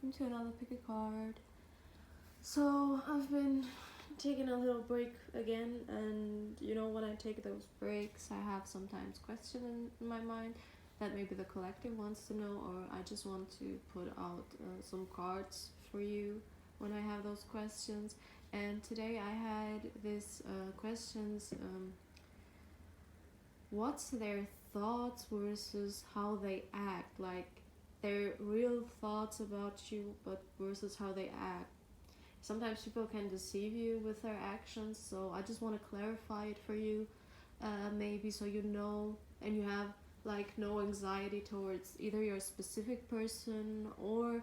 welcome to another pick a card. So I've been taking a little break again, and when I take those breaks, I have sometimes questions in my mind that maybe the collective wants to know, or I just want to put out some cards for you when I have those questions. And today I had this questions. What's their thoughts versus how they act? Like their real thoughts about you, but versus how they act. Sometimes people can deceive you with their actions, so I just want to clarify it for you, maybe so you know and you have like no anxiety towards either your specific person or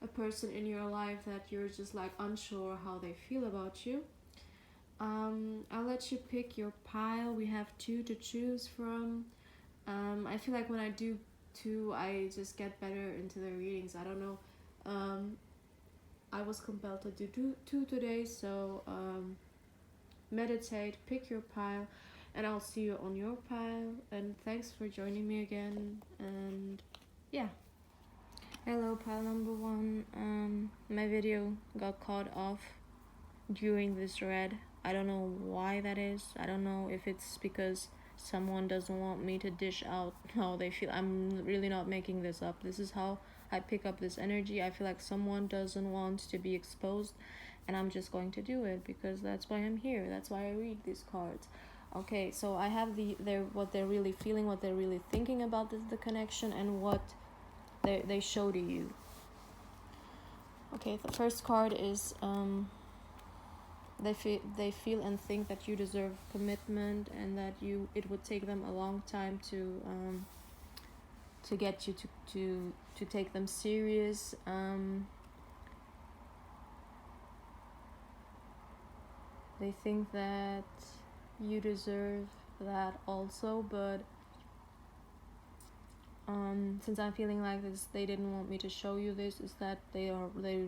a person in your life that you're just like unsure how they feel about you. I'll let you pick your pile. We have two to choose from. I feel like when I do two, I just get better into the readings. I don't know. I was compelled to do two today, so meditate, pick your pile, and I'll see you on your pile. And thanks for joining me again. And yeah. Hello, pile number one. My video got cut off during this read. I don't know why that is. I don't know if it's because someone doesn't want me to dish out how they feel. I'm really not making this up. This is how I pick up this energy. I feel like someone doesn't want to be exposed, and I'm just going to do it because that's why I'm here. That's why I read these cards. Okay, so I have what they're really feeling, what they're really thinking about the connection, and what they show to you. Okay, the first card is they feel and think that you deserve commitment, and that it would take them a long time to get you to take them serious. They think that you deserve that also, but since I'm feeling like this, they didn't want me to show you this, is that they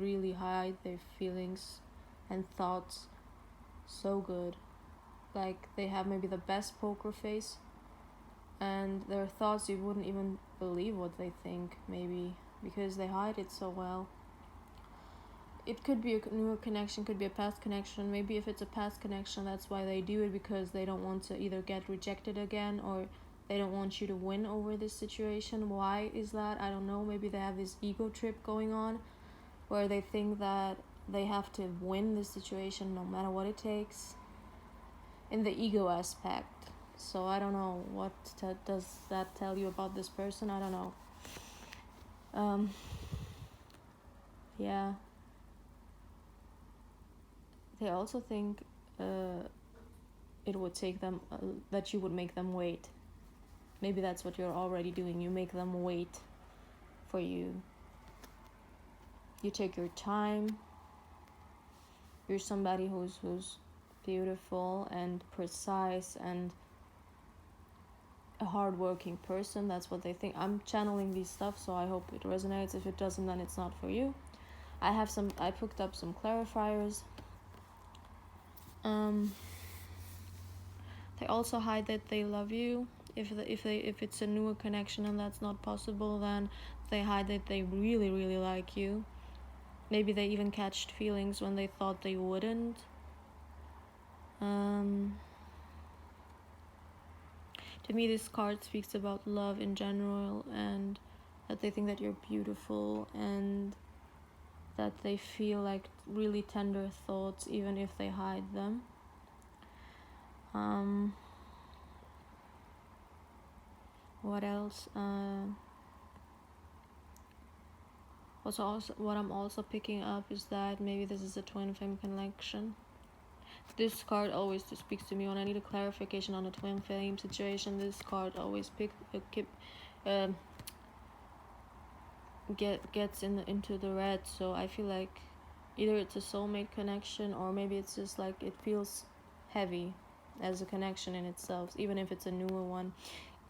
really hide their feelings and thoughts so good. Like they have maybe the best poker face, and their thoughts, you wouldn't even believe what they think, maybe because they hide it so well. It could be a newer connection, could be a past connection. Maybe if it's a past connection, that's why they do it, because they don't want to either get rejected again, or they don't want you to win over this situation. Why is that? I don't know. Maybe they have this ego trip going on where they think that they have to win this situation no matter what it takes, in the ego aspect. So I don't know what does that tell you about this person. I don't know. Yeah. They also think it would take them that you would make them wait. Maybe that's what you're already doing. You make them wait for you. You take your time. You're somebody who's beautiful and precise and a hardworking person. That's what they think. I'm channeling these stuff, so I hope it resonates. If it doesn't, then it's not for you. I picked up some clarifiers. They also hide that they love you. If it's a newer connection and that's not possible, then they hide that they really, really like you. Maybe they even catched feelings when they thought they wouldn't. To me, this card speaks about love in general, and that they think that you're beautiful, and that they feel like really tender thoughts even if they hide them. What else? Also, what I'm also picking up is that maybe this is a twin flame connection. This card always speaks to me when I need a clarification on a twin flame situation. This card always gets into the red. So I feel like either it's a soulmate connection, or maybe it's just like it feels heavy as a connection in itself, even if it's a newer one.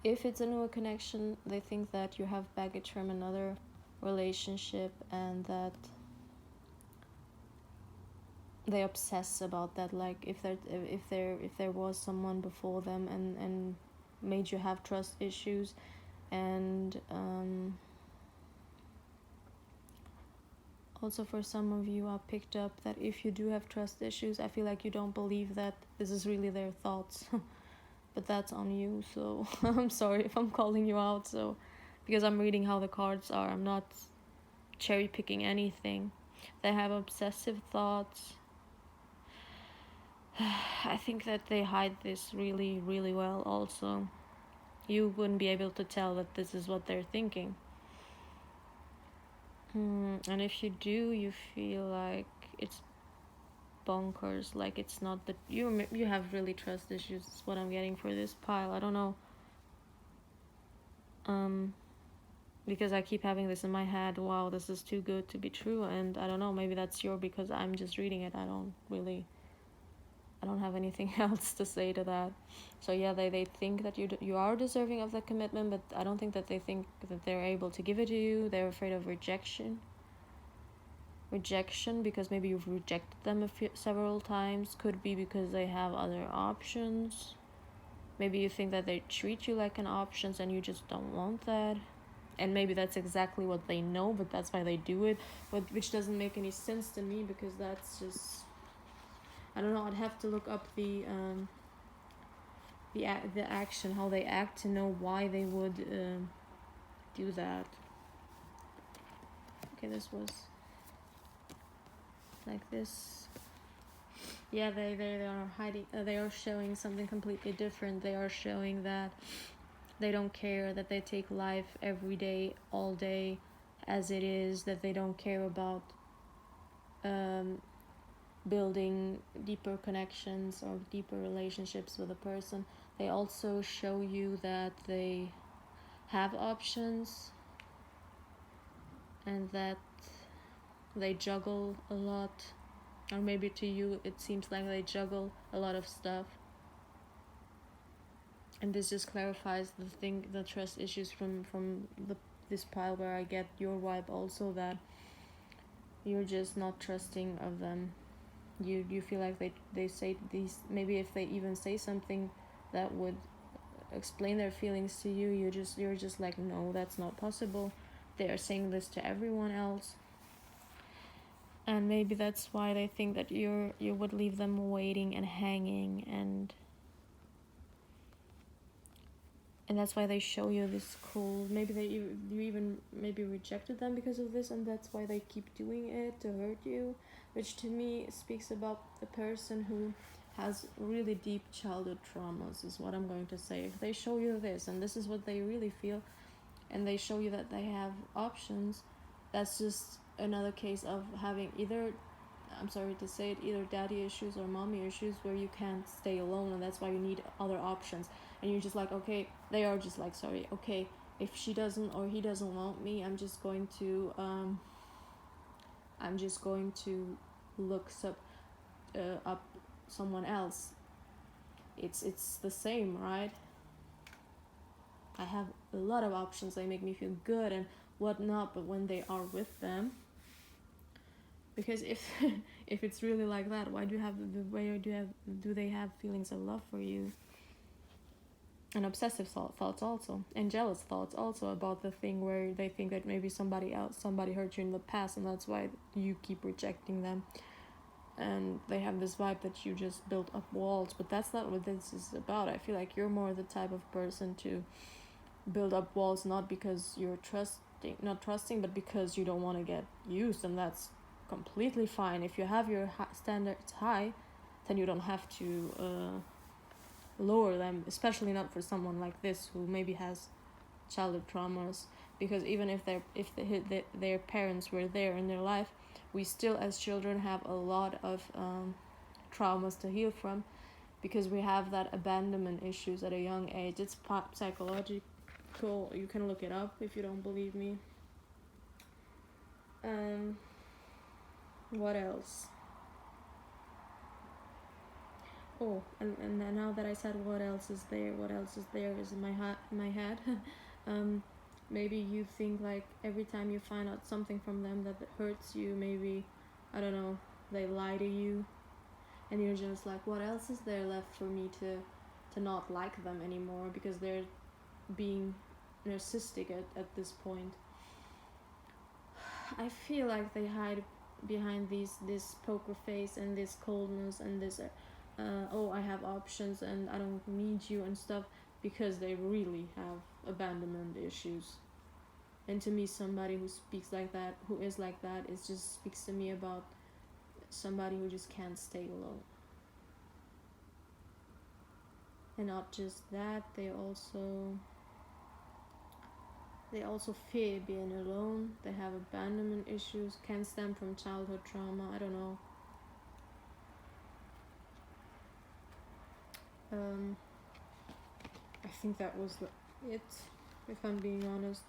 If it's a newer connection, they think that you have baggage from another relationship, and that they obsess about that. Like if there was someone before them and made you have trust issues, and Also, for some of you, I picked up that if you do have trust issues, I feel like you don't believe that this is really their thoughts. But that's on you, so I'm sorry if I'm calling you out. So, because I'm reading how the cards are, I'm not cherry picking anything. They have obsessive thoughts. I think that they hide this really, really well, also. You wouldn't be able to tell that this is what they're thinking. And if you do, you feel like it's bonkers, like it's not that you have really trust issues. Is what I'm getting for this pile. I don't know. Because I keep having this in my head. Wow, this is too good to be true, and I don't know. Maybe that's because I'm just reading it. I don't have anything else to say to that. So yeah, they think that you are deserving of that commitment, but I don't think that they think that they're able to give it to you. They're afraid of rejection because maybe you've rejected them several times. Could be because they have other options. Maybe you think that they treat you like an option and you just don't want that. And maybe that's exactly what they know, but that's why they do it, which doesn't make any sense to me, because that's just, I don't know. I'd have to look up the action, how they act, to know why they would do that. Okay, this was like this. Yeah, they are hiding. They are showing something completely different. They are showing that they don't care, that they take life every day, all day, as it is. That they don't care about building deeper connections or deeper relationships with a person. They also show you that they have options, and that they juggle a lot. Or maybe to you it seems like they juggle a lot of stuff. And this just clarifies the trust issues from this pile, where I get your vibe also, that you're just not trusting of them. You feel like they say these, maybe if they even say something that would explain their feelings to you, you're just like, no, that's not possible. They are saying this to everyone else. And maybe that's why they think that you would leave them waiting and hanging, and that's why they show you this cold. Maybe you even maybe rejected them because of this, and that's why they keep doing it to hurt you, which to me speaks about the person who has really deep childhood traumas, is what I'm going to say. If they show you this, and this is what they really feel, and they show you that they have options, that's just another case of having either, I'm sorry to say it, either daddy issues or mommy issues, where you can't stay alone, and that's why you need other options. And you're just like, okay, they are just like, sorry, okay, if she doesn't or he doesn't want me, I'm just going to look up someone else. It's the same, right? I have a lot of options. They make me feel good and whatnot, but when they are with them, because if if it's really like that, why do they have feelings of love for you? And obsessive thoughts also, and jealous thoughts also, about the thing where they think that maybe somebody hurt you in the past, and that's why you keep rejecting them. And they have this vibe that you just built up walls, but that's not what this is about. I feel like you're more the type of person to build up walls, not because you're not trusting, but because you don't want to get used, and that's completely fine. If you have your standards high, then you don't have to lower them, especially not for someone like this who maybe has childhood traumas. Because even if their parents were there in their life, we still as children have a lot of traumas to heal from, because we have that abandonment issues at a young age. It's psychological. You can look it up if you don't believe me. What else? Oh, and now that I said what else is there is in my head. Maybe you think like every time you find out something from them that hurts you, maybe, I don't know, they lie to you, and you're just like, what else is there left for me to not like them anymore, because they're being narcissistic at this point. I feel like they hide behind this poker face and this coldness and this oh, I have options and I don't need you and stuff, because they really have abandonment issues. And to me, somebody who speaks like that, who is like that, it just speaks to me about somebody who just can't stay alone. And not just that, they also fear being alone. They have abandonment issues, can stem from childhood trauma. I don't know. I think that was it, if I'm being honest.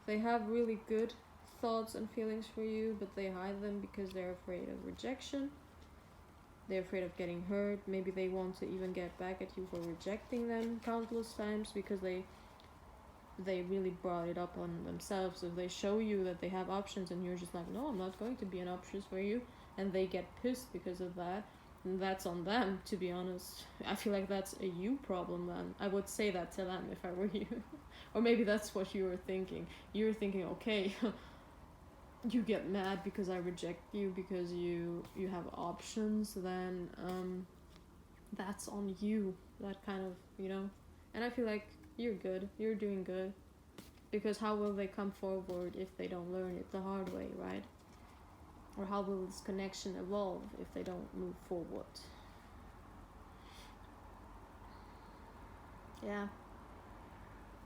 They have really good thoughts and feelings for you, but they hide them because they're afraid of rejection. They're afraid of getting hurt. Maybe they want to even get back at you for rejecting them countless times, because they really brought it up on themselves. If they show you that they have options and you're just like, no, I'm not going to be an option for you, and they get pissed because of that, and that's on them, to be honest. I feel like that's a you problem then. I would say that to them if I were you. Or maybe that's what you were thinking. You were thinking, okay, you get mad because I reject you because you have options, then that's on you. That kind of, and I feel like you're good, you're doing good, because how will they come forward if they don't learn it the hard way, right? Or how will this connection evolve if they don't move forward? Yeah,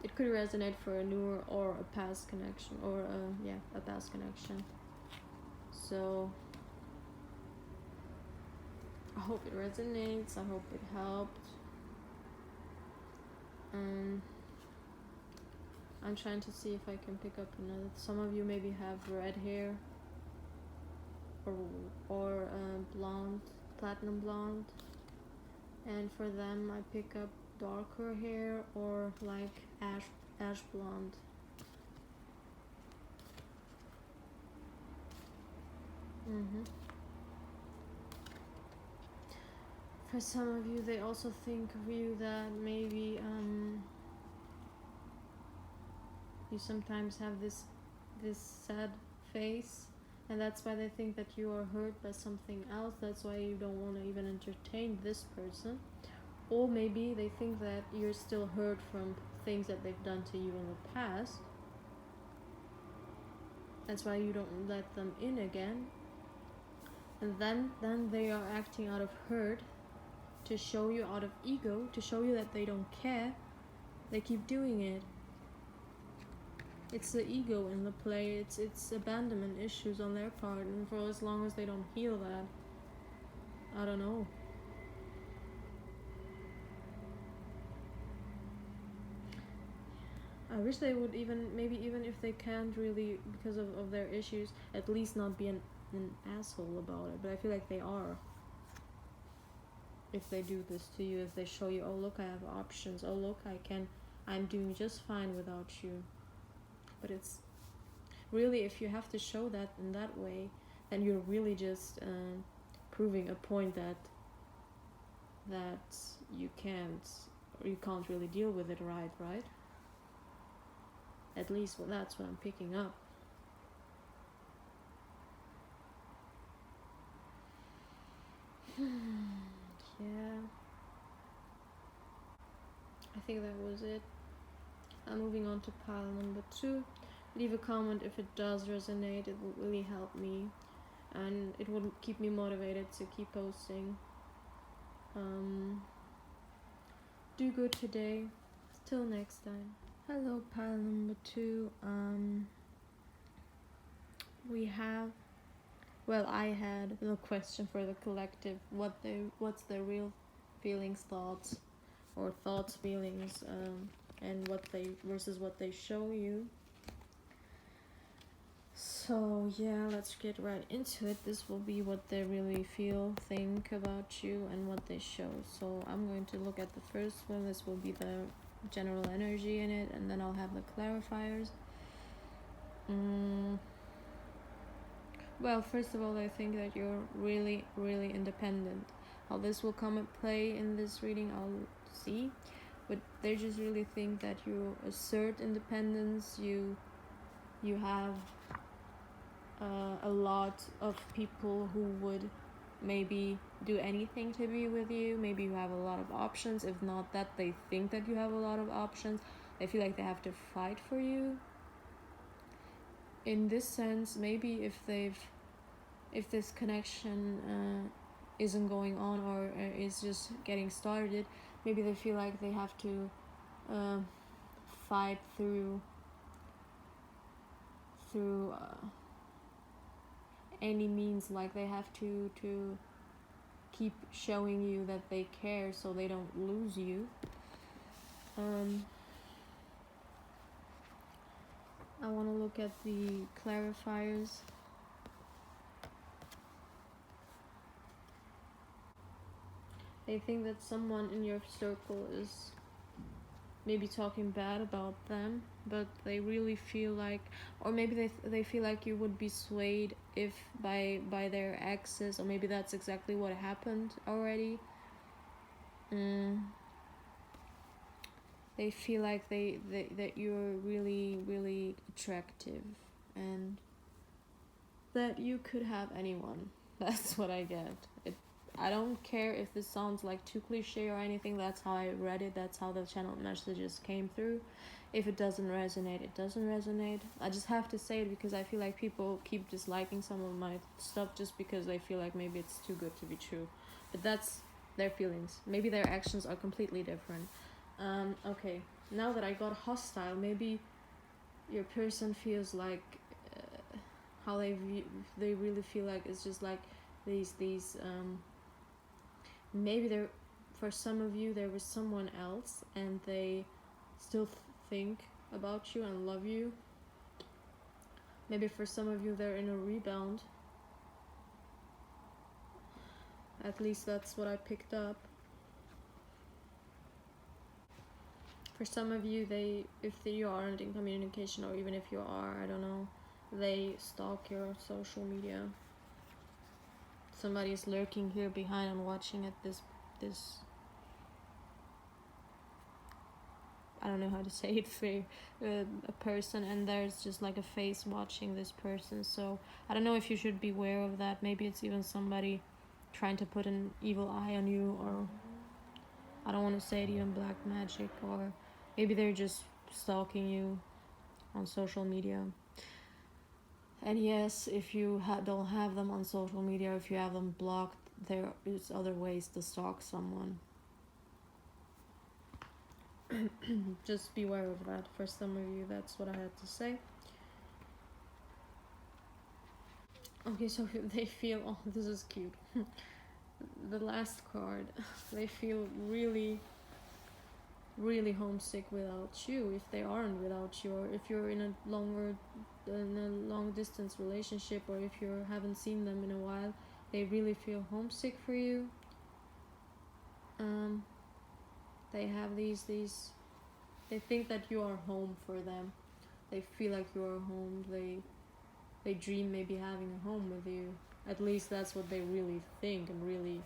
it could resonate for a newer or a past connection, or a past connection. So I hope it resonates, I hope it helped. I'm trying to see if I can pick up another. Some of you maybe have red hair, or blonde, platinum blonde, and for them I pick up darker hair or like ash blonde. For some of you, they also think of you that maybe you sometimes have this sad face, and that's why they think that you are hurt by something else. That's why you don't want to even entertain this person. Or maybe they think that you're still hurt from things that they've done to you in the past. That's why you don't let them in again. And then they are acting out of hurt, to show you, out of ego, to show you that they don't care. They keep doing it. It's the ego in the play. It's abandonment issues on their part, and for as long as they don't heal that, I don't know. I wish they would maybe even if they can't really, because of their issues, at least not be an asshole about it. But I feel like they are. If they do this to you, if they show you, oh look, I have options, oh look, I'm doing just fine without you. But it's really, if you have to show that in that way, then you're really just proving a point that you can't really deal with it right? At least, well, that's what I'm picking up. Yeah, I think that was it. I'm moving on to pile number 2. Leave a comment if it does resonate. It will really help me, and it would keep me motivated to keep posting. Do good today. Till next time. Hello, pile number 2. I had the question for the collective: what's their real feelings, thoughts, or thoughts, feelings, and what they show you. So yeah, let's get right into it. This will be what they really feel, think about you, and what they show. So I'm going to look at the first one. This will be the general energy in it, and then I'll have the clarifiers. Well, first of all, I think that you're really, really independent. How this will come and play in this reading, I'll see. But they just really think that you assert independence. You have a lot of people who would maybe do anything to be with you. Maybe you have a lot of options. If not that, they think that you have a lot of options. They feel like they have to fight for you. In this sense, maybe if this connection isn't going on, or is just getting started, maybe they feel like they have to fight through any means. Like they have to keep showing you that they care so they don't lose you. I want to look at the clarifiers. They think that someone in your circle is maybe talking bad about them, but they really feel like, or maybe they feel like you would be swayed if by their exes, or maybe that's exactly what happened already. They feel like that you're really, really attractive, and that you could have anyone. That's what I get. I don't care if this sounds like too cliche or anything. That's how I read it. That's how the channel messages came through. If it doesn't resonate, it doesn't resonate. I just have to say it because I feel like people keep disliking some of my stuff just because they feel like maybe it's too good to be true. But that's their feelings. Maybe their actions are completely different. Okay, now that I got hostile, maybe your person feels like how they really feel like it's just like these maybe there, for some of you, there was someone else and they still think about you and love you. Maybe for some of you, they're in a rebound. At least that's what I picked up. For some of you, if you aren't in communication, or even if you are, I don't know, they stalk your social media. Somebody is lurking here behind and watching at this I don't know how to say it for a person, and there's just like a face watching this person. So I don't know if you should be aware of that. Maybe it's even somebody trying to put an evil eye on you, or I don't want to say it, even black magic, or maybe they're just stalking you on social media. And yes, if you don't have them on social media, if you have them blocked, there is other ways to stalk someone. Just beware of that. For some of you, that's what I had to say. Okay, so they feel, oh, this is cute. The last card, they feel really, really homesick without you, if they aren't without you, or if you're in a long distance relationship, or if you haven't seen them in a while, they really feel homesick for you. They have these they think that you are home for them. They feel like you are home. They dream maybe having a home with you. At least that's what they really think and really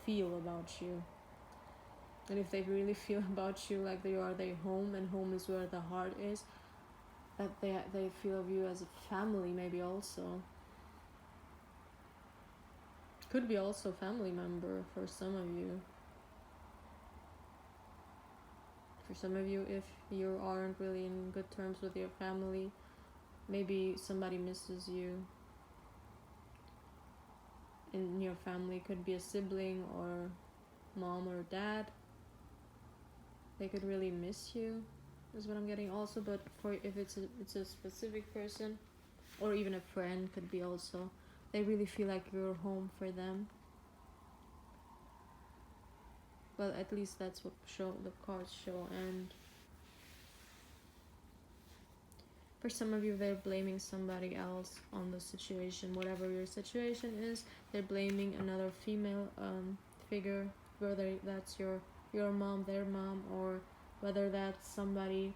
feel about you. And if they really feel about you like you are their home, and home is where the heart is, that they feel of you as a family, maybe also. Could be also family member for some of you. For some of you, if you aren't really in good terms with your family, maybe somebody misses you. In your family, could be a sibling or mom or dad. They could really miss you, is what I'm getting also. But for if it's a specific person, or even a friend, could be also, they really feel like you're home for them. Well, at least that's what the cards show. And for some of you, they're blaming somebody else on the situation. Whatever your situation is, they're blaming another female figure, whether that's your mom, their mom, or whether that's somebody,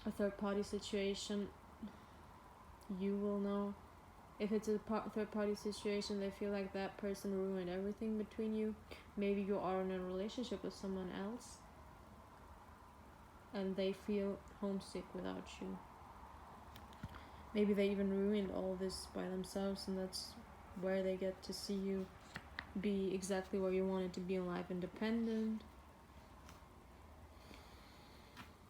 a third party situation. You will know. If it's a third party situation, they feel like that person ruined everything between you. Maybe you are in a relationship with someone else, and they feel homesick without you. maybe they even ruined all this by themselves, and that's where they get to see you be exactly where you wanted to be in life, independent.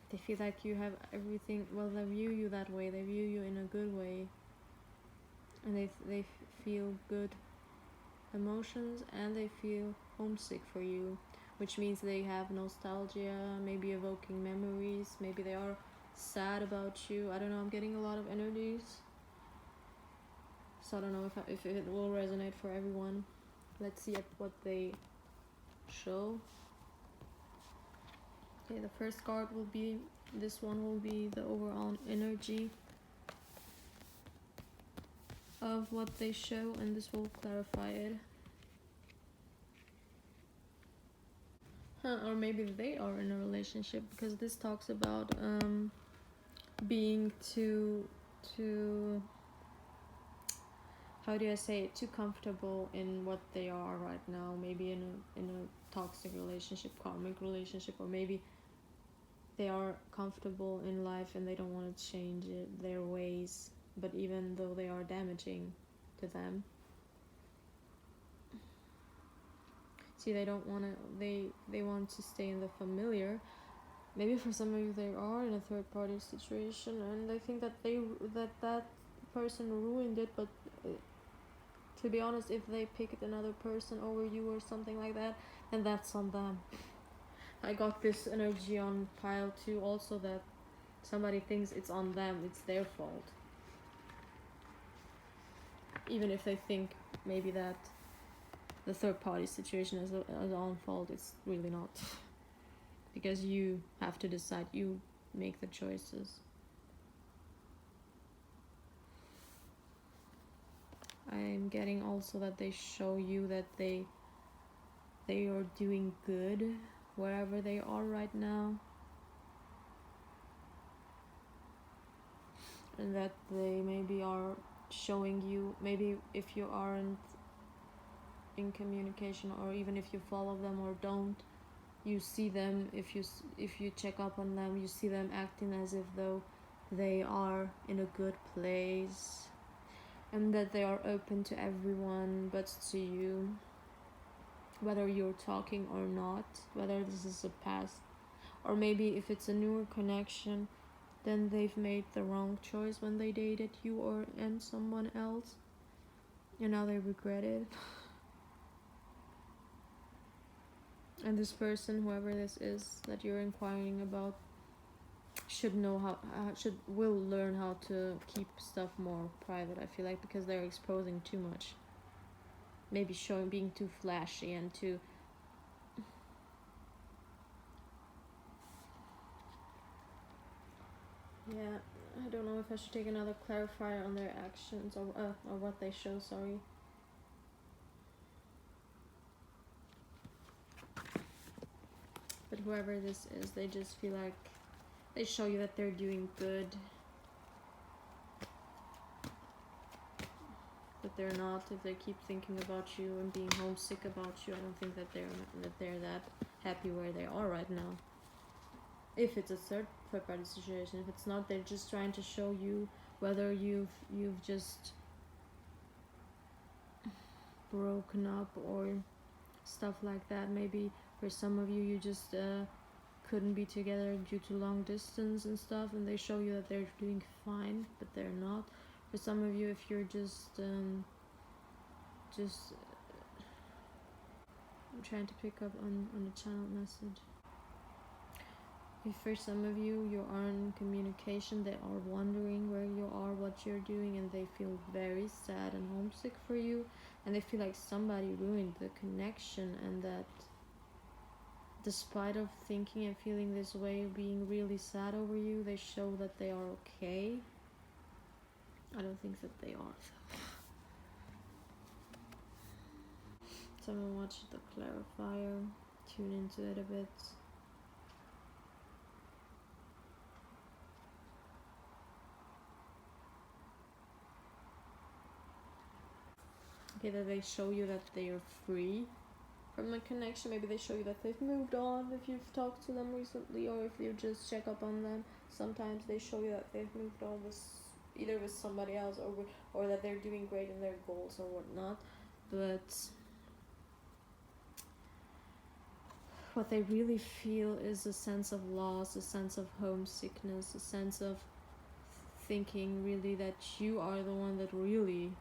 They feel like you have everything. Well, they view you that way. They view you in a good way, and they feel good emotions, and they feel homesick for you, which means they have nostalgia, maybe evoking memories. Maybe they are sad about you. I don't know. I'm getting a lot of energies, so I don't know if it will resonate for everyone. Let's see what they show. Okay, the first card will be, this one will be the overall energy of what they show, and this will clarify it. Or maybe they are in a relationship, because this talks about being too how do I say it, too comfortable in what they are right now. Maybe in a toxic relationship, karmic relationship, or maybe they are comfortable in life and they don't want to change their ways, but even though they are damaging to them. See, they don't want to, they want to stay in the familiar. Maybe for some of you they are in a third party situation, and they think that that person ruined it, but to be honest, if they picked another person over you or something like that, then that's on them. I got this energy on pile 2 also, that somebody thinks it's on them, it's their fault. Even if they think maybe that the third party situation is on fault, it's really not. Because you have to decide, you make the choices. I'm getting also that they show you that they are doing good wherever they are right now, and that they maybe are showing you, maybe if you aren't in communication, or even if you follow them or don't, you see them, if you check up on them, you see them acting as if though they are in a good place, and that they are open to everyone but to you, whether you're talking or not, whether this is a past, or maybe if it's a newer connection, then they've made the wrong choice when they dated you and someone else, and now they regret it. And this person, whoever this is that you're inquiring about, will learn how to keep stuff more private, I feel like, because they're exposing too much. Maybe being too flashy and too... Yeah, I don't know if I should take another clarifier on their actions, or what they show, sorry. But whoever this is, they just feel like they show you that they're doing good, but they're not. If they keep thinking about you and being homesick about you, I don't think that they're that happy where they are right now. If it's a third party situation. If it's not, they're just trying to show you whether you've just broken up or stuff like that. Maybe for some of you, you just couldn't be together due to long distance and stuff, and they show you that they're doing fine, but they're not. For some of you, if you're just I'm trying to pick up on the channel message. If for some of you, you are in communication, they are wondering where you are, what you're doing, and they feel very sad and homesick for you, and they feel like somebody ruined the connection, and that despite of thinking and feeling this way, being really sad over you, they show that they are okay. I don't think that they are, though. So I'm gonna watch the clarifier, tune into it a bit. Okay, that they show you that they are free from the connection. Maybe they show you that they've moved on if you've talked to them recently, or if you just check up on them. Sometimes they show you that they've moved on either with somebody else or that they're doing great in their goals or whatnot. But what they really feel is a sense of loss, a sense of homesickness, a sense of thinking really that you are the one that really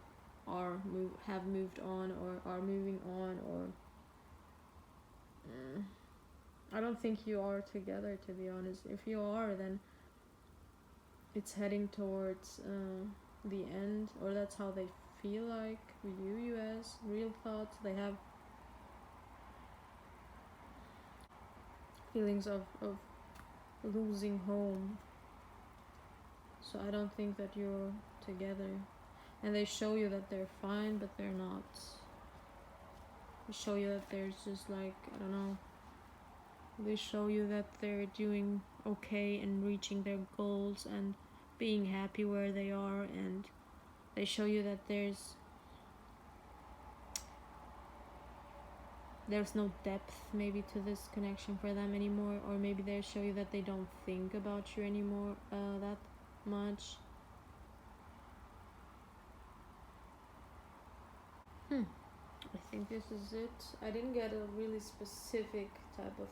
have moved on or are moving on, or I don't think you are together, to be honest. If you are, then it's heading towards the end, or that's how they feel like. You as real thoughts, they have feelings of losing home. So I don't think that you're together. And they show you that they're fine, but they're not. They show you that there's just like, I don't know, they show you that they're doing okay and reaching their goals and being happy where they are, and they show you that there's no depth maybe to this connection for them anymore, or maybe they show you that they don't think about you anymore that much. I think this is it. I didn't get a really specific type of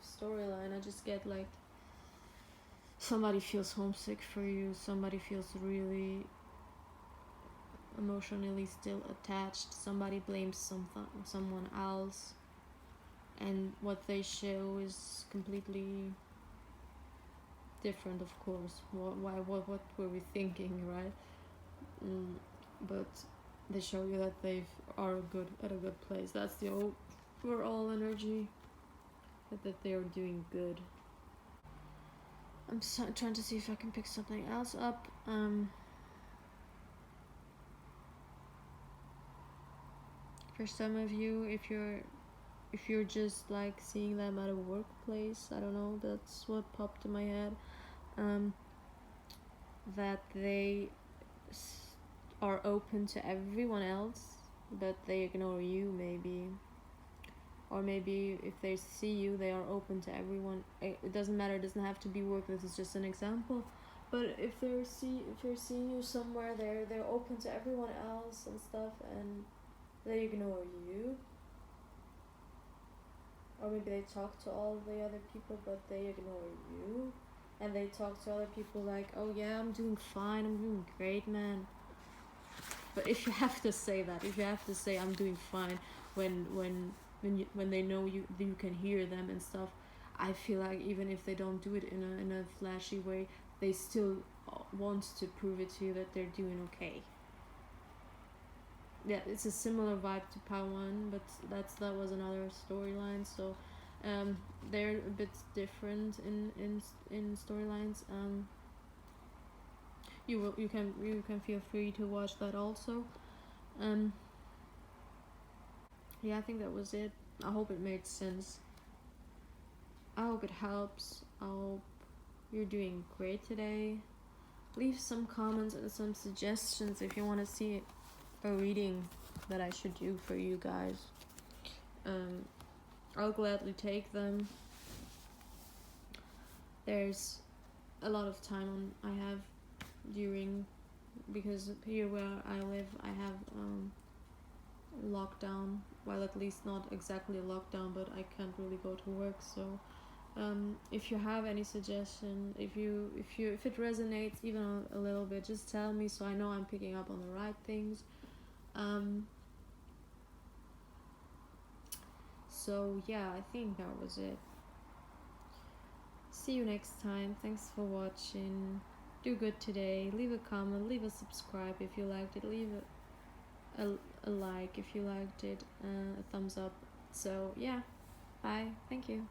storyline. I just get like somebody feels homesick for you, somebody feels really emotionally still attached, somebody blames someone else, and what they show is completely different, of course. What were we thinking, right? But they show you that they are at a good place. That's the overall energy, that they are doing good. I'm trying to see if I can pick something else up. For some of you, if you're just like seeing them at a workplace, I don't know, that's what popped in my head. That they are open to everyone else, but they ignore you, maybe. Or maybe if they see you, they are open to everyone. It doesn't matter, it doesn't have to be work, this is just an example. But if they're seeing you somewhere, they're open to everyone else and stuff, and they ignore you. Or maybe they talk to all the other people, but they ignore you. And they talk to other people like, oh yeah, I'm doing fine, I'm doing great, man. But if you have to say that, if you have to say I'm doing fine when they know you can hear them and stuff, I feel like even if they don't do it in a flashy way, they still want to prove it to you that they're doing okay. Yeah, it's a similar vibe to Pawan, but that was another storyline. So they're a bit different in storylines. You can feel free to watch that also. Yeah, I think that was it. I hope it made sense. I hope it helps. I hope you're doing great today. Leave some comments and some suggestions if you want to see a reading that I should do for you guys. I'll gladly take them. There's a lot of time I have during, because here where I live I have lockdown. Well, at least not exactly a lockdown, but I can't really go to work. So if you have any suggestion, if it resonates even a little bit, just tell me so I know I'm picking up on the right things. So yeah, I think that was it. See you next time. Thanks for watching. Do good today. Leave a comment, leave a subscribe if you liked it, leave a like if you liked it, a thumbs up. So yeah, bye, thank you.